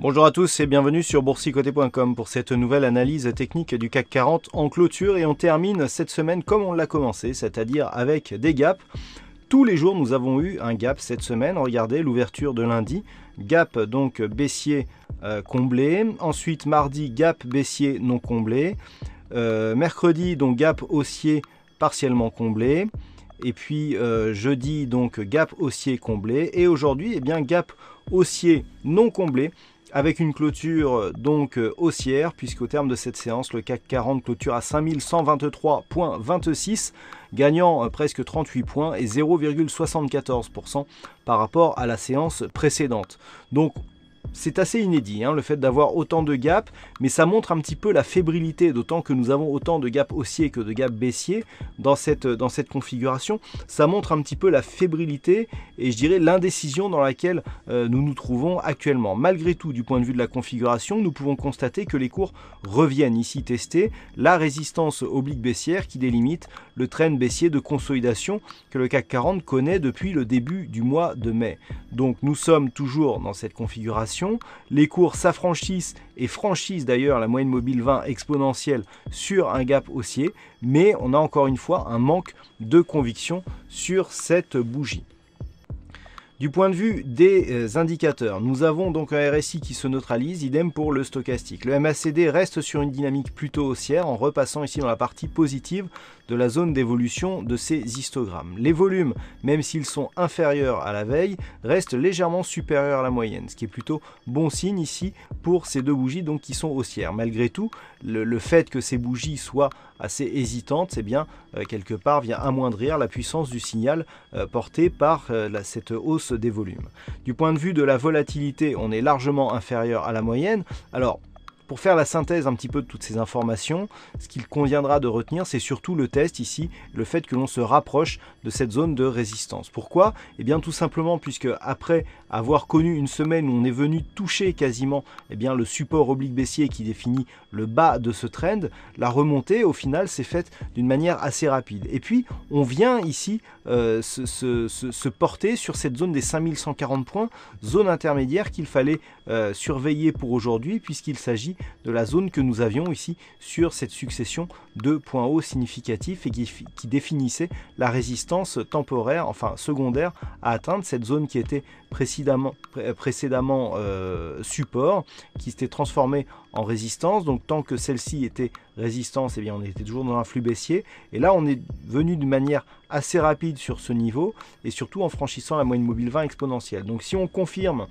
Bonjour à tous et bienvenue sur boursicoté.com pour cette nouvelle analyse technique du CAC 40 en clôture, et on termine cette semaine comme on l'a commencé, c'est-à-dire avec des gaps. Tous les jours nous avons eu un gap cette semaine. Regardez l'ouverture de lundi, gap donc baissier comblé, ensuite mardi gap baissier non comblé, mercredi donc gap haussier partiellement comblé, et puis jeudi donc gap haussier comblé, et aujourd'hui gap haussier non comblé, avec une clôture donc haussière, puisqu'au terme de cette séance, le CAC 40 clôture à 5123,26, gagnant presque 38 points et 0,74% par rapport à la séance précédente. Donc c'est assez inédit le fait d'avoir autant de gaps, mais ça montre un petit peu la fébrilité, d'autant que nous avons autant de gaps haussiers que de gaps baissiers dans cette configuration. Ça montre un petit peu la fébrilité et je dirais l'indécision dans laquelle nous nous trouvons actuellement. Malgré tout, du point de vue de la configuration, nous pouvons constater que les cours reviennent ici tester la résistance oblique baissière qui délimite le trend baissier de consolidation que le CAC 40 connaît depuis le début du mois de mai. Donc nous sommes toujours dans cette configuration. Les cours s'affranchissent et franchissent d'ailleurs la moyenne mobile 20 exponentielle sur un gap haussier, mais on a encore une fois un manque de conviction sur cette bougie. Du point de vue des indicateurs, nous avons donc un RSI qui se neutralise, idem pour le stochastique. Le MACD reste sur une dynamique plutôt haussière en repassant ici dans la partie positive de la zone d'évolution de ces histogrammes. Les volumes, même s'ils sont inférieurs à la veille, restent légèrement supérieurs à la moyenne, ce qui est plutôt bon signe ici pour ces deux bougies donc qui sont haussières. Malgré tout, le fait que ces bougies soient assez hésitantes, c'est bien quelque part vient amoindrir la puissance du signal porté par cette hausse des volumes. Du point de vue de la volatilité, on est largement inférieur à la moyenne. Alors, pour faire la synthèse un petit peu de toutes ces informations, ce qu'il conviendra de retenir, c'est surtout le test ici, le fait que l'on se rapproche de cette zone de résistance. Pourquoi? Eh bien tout simplement puisque après avoir connu une semaine où on est venu toucher quasiment le support oblique baissier qui définit le bas de ce trend, la remontée au final s'est faite d'une manière assez rapide. Et puis on vient ici se porter sur cette zone des 5140 points, zone intermédiaire qu'il fallait surveiller pour aujourd'hui, puisqu'il s'agit de la zone que nous avions ici sur cette succession de points hauts significatifs et qui définissait la résistance temporaire, enfin secondaire, à atteindre, cette zone qui était précédemment support, qui s'était transformée en résistance. Donc tant que celle-ci était résistance, on était toujours dans un flux baissier, et là on est venu de manière assez rapide sur ce niveau, et surtout en franchissant la moyenne mobile 20 exponentielle. Donc si on confirme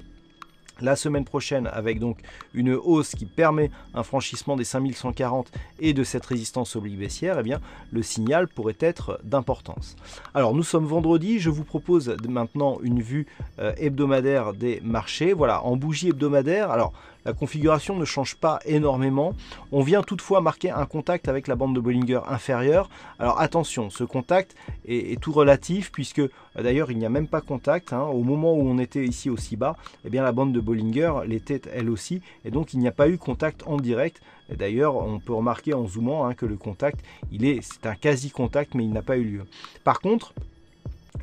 la semaine prochaine avec donc une hausse qui permet un franchissement des 5140 et de cette résistance oblique baissière, le signal pourrait être d'importance. Alors nous sommes vendredi, je vous propose maintenant une vue hebdomadaire des marchés. Voilà, en bougie hebdomadaire, alors la configuration ne change pas énormément. On vient toutefois marquer un contact avec la bande de Bollinger inférieure. Alors attention, ce contact est tout relatif, puisque d'ailleurs il n'y a même pas contact. Au moment où on était ici aussi bas, la bande de Bollinger l'était elle aussi, et donc il n'y a pas eu contact en direct. D'ailleurs on peut remarquer en zoomant que le contact, c'est un quasi-contact, mais il n'a pas eu lieu. Par contre,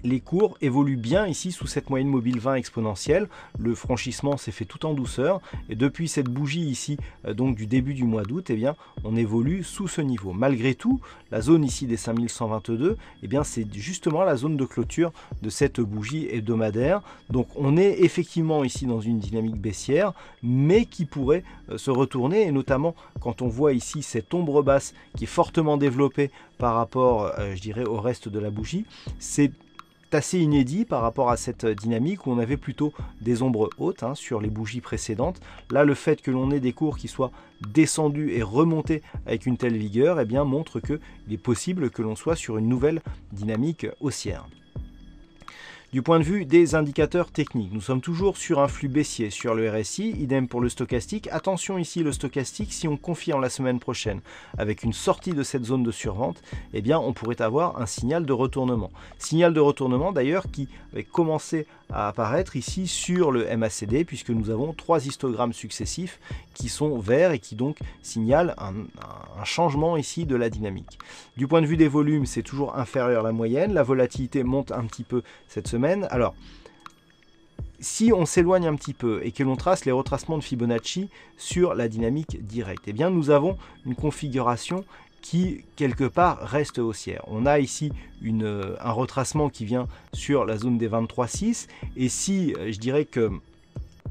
les cours évoluent bien ici sous cette moyenne mobile 20 exponentielle. Le franchissement s'est fait tout en douceur, et depuis cette bougie ici donc du début du mois d'août, on évolue sous ce niveau. Malgré tout, la zone ici des 5122, c'est justement la zone de clôture de cette bougie hebdomadaire. Donc on est effectivement ici dans une dynamique baissière, mais qui pourrait se retourner, et notamment quand on voit ici cette ombre basse qui est fortement développée par rapport je dirais au reste de la bougie. C'est assez inédit par rapport à cette dynamique où on avait plutôt des ombres hautes sur les bougies précédentes. Là, le fait que l'on ait des cours qui soient descendus et remontés avec une telle vigueur montre qu'il est possible que l'on soit sur une nouvelle dynamique haussière. Du point de vue des indicateurs techniques, nous sommes toujours sur un flux baissier sur le RSI, idem pour le stochastique. Attention ici, le stochastique, si on confirme la semaine prochaine avec une sortie de cette zone de survente, on pourrait avoir un signal de retournement. Signal de retournement d'ailleurs qui avait commencé à apparaître ici sur le MACD, puisque nous avons 3 histogrammes successifs qui sont verts et qui donc signalent un changement ici de la dynamique. Du point de vue des volumes, c'est toujours inférieur à la moyenne. La volatilité monte un petit peu cette semaine. Alors, Si on s'éloigne un petit peu et que l'on trace les retracements de Fibonacci sur la dynamique directe, eh bien nous avons une configuration qui quelque part reste haussière. On a ici un retracement qui vient sur la zone des 23,6 et si je dirais que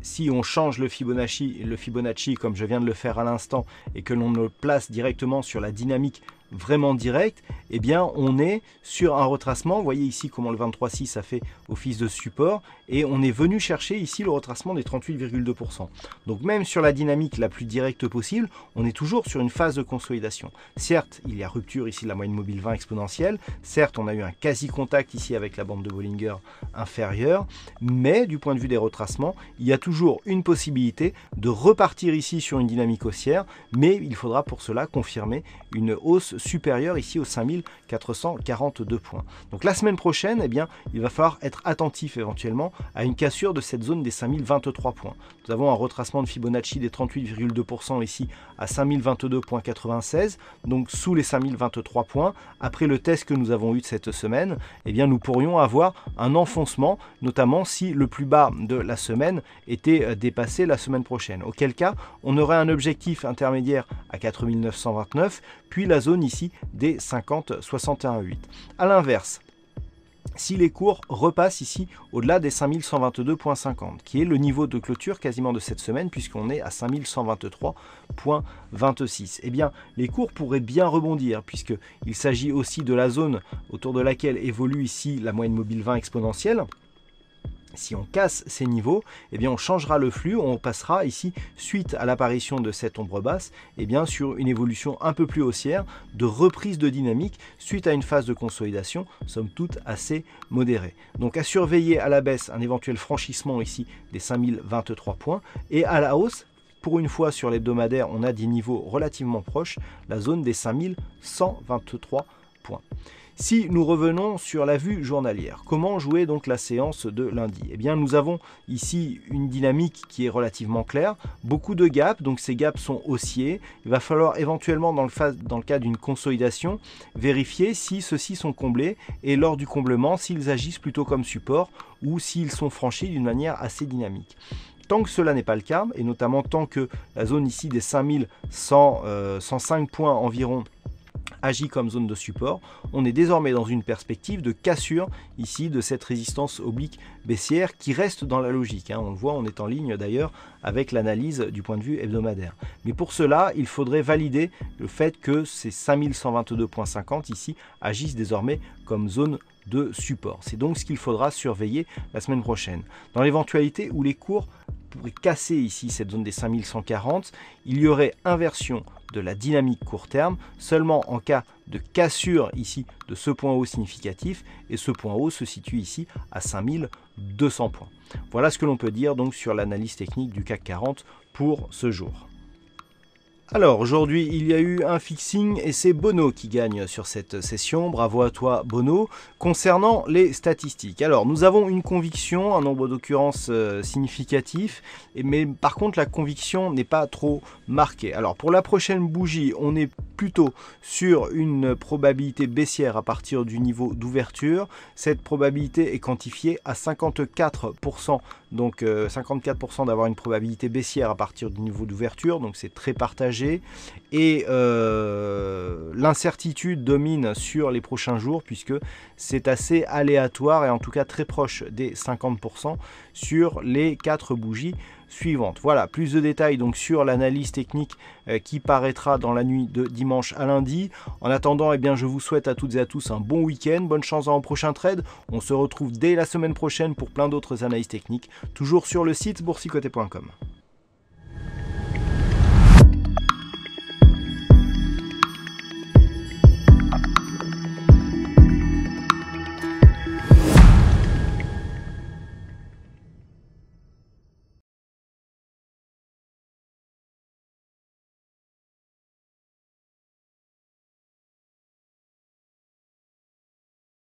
si on change le Fibonacci comme je viens de le faire à l'instant et que l'on le place directement sur la dynamique vraiment direct, eh bien on est sur un retracement. Vous voyez ici comment le 23,6 a fait office de support et on est venu chercher ici le retracement des 38,2%. Donc même sur la dynamique la plus directe possible, on est toujours sur une phase de consolidation. Certes, il y a rupture ici de la moyenne mobile 20 exponentielle, certes on a eu un quasi-contact ici avec la bande de Bollinger inférieure, mais du point de vue des retracements, il y a toujours une possibilité de repartir ici sur une dynamique haussière, mais il faudra pour cela confirmer une hausse supérieure ici aux 5442 points. Donc la semaine prochaine, eh bien, il va falloir être attentif éventuellement à une cassure de cette zone des 5023 points. Nous avons un retracement de Fibonacci des 38,2% ici à 5022,96, donc sous les 5023 points. Après le test que nous avons eu de cette semaine, eh bien, nous pourrions avoir un enfoncement, notamment si le plus bas de la semaine était dépassé la semaine prochaine. Auquel cas, on aurait un objectif intermédiaire à 4929, puis la zone ici des 50,61,8. A l'inverse, si les cours repassent ici au-delà des 5122,50, qui est le niveau de clôture quasiment de cette semaine, puisqu'on est à 5123,26, eh bien les cours pourraient bien rebondir, puisqu'il s'agit aussi de la zone autour de laquelle évolue ici la moyenne mobile 20 exponentielle. Si on casse ces niveaux, eh bien on changera le flux, on passera ici, suite à l'apparition de cette ombre basse, eh bien sur une évolution un peu plus haussière, de reprise de dynamique, suite à une phase de consolidation, somme toute assez modérée. Donc à surveiller à la baisse un éventuel franchissement ici des 5023 points, et à la hausse, pour une fois sur l'hebdomadaire, on a des niveaux relativement proches, la zone des 5123 points. Si nous revenons sur la vue journalière, comment jouer donc la séance de lundi? Eh bien, nous avons ici une dynamique qui est relativement claire, beaucoup de gaps, donc ces gaps sont haussiers. Il va falloir éventuellement, dans le cas d'une consolidation, vérifier si ceux-ci sont comblés et lors du comblement, s'ils agissent plutôt comme support ou s'ils sont franchis d'une manière assez dynamique. Tant que cela n'est pas le cas, et notamment tant que la zone ici des 5105 points environ agit comme zone de support, on est désormais dans une perspective de cassure ici de cette résistance oblique baissière qui reste dans la logique. On le voit, on est en ligne d'ailleurs avec l'analyse du point de vue hebdomadaire. Mais pour cela, il faudrait valider le fait que ces 5122,50 ici agissent désormais comme zone de support. C'est donc ce qu'il faudra surveiller la semaine prochaine. Dans l'éventualité où les cours pourraient casser ici cette zone des 5140, il y aurait inversion de la dynamique court terme seulement en cas de cassure ici de ce point haut significatif, et ce point haut se situe ici à 5200 points. Voilà ce que l'on peut dire donc sur l'analyse technique du CAC 40 pour ce jour. Alors aujourd'hui il y a eu un fixing et c'est Bono qui gagne sur cette session. Bravo à toi Bono. Concernant les statistiques, alors nous avons une conviction, un nombre d'occurrences significatif, mais par contre la conviction n'est pas trop marquée. Alors pour la prochaine bougie, on est plutôt sur une probabilité baissière à partir du niveau d'ouverture. Cette probabilité est quantifiée à 54%, donc 54% d'avoir une probabilité baissière à partir du niveau d'ouverture, donc c'est très partagé. Et l'incertitude domine sur les prochains jours puisque c'est assez aléatoire et en tout cas très proche des 50% sur les 4 bougies suivantes. Voilà, plus de détails donc sur l'analyse technique qui paraîtra dans la nuit de dimanche à lundi. En attendant, eh bien, je vous souhaite à toutes et à tous un bon week-end, bonne chance dans le prochain trade. On se retrouve dès la semaine prochaine pour plein d'autres analyses techniques, toujours sur le site boursicoté.com.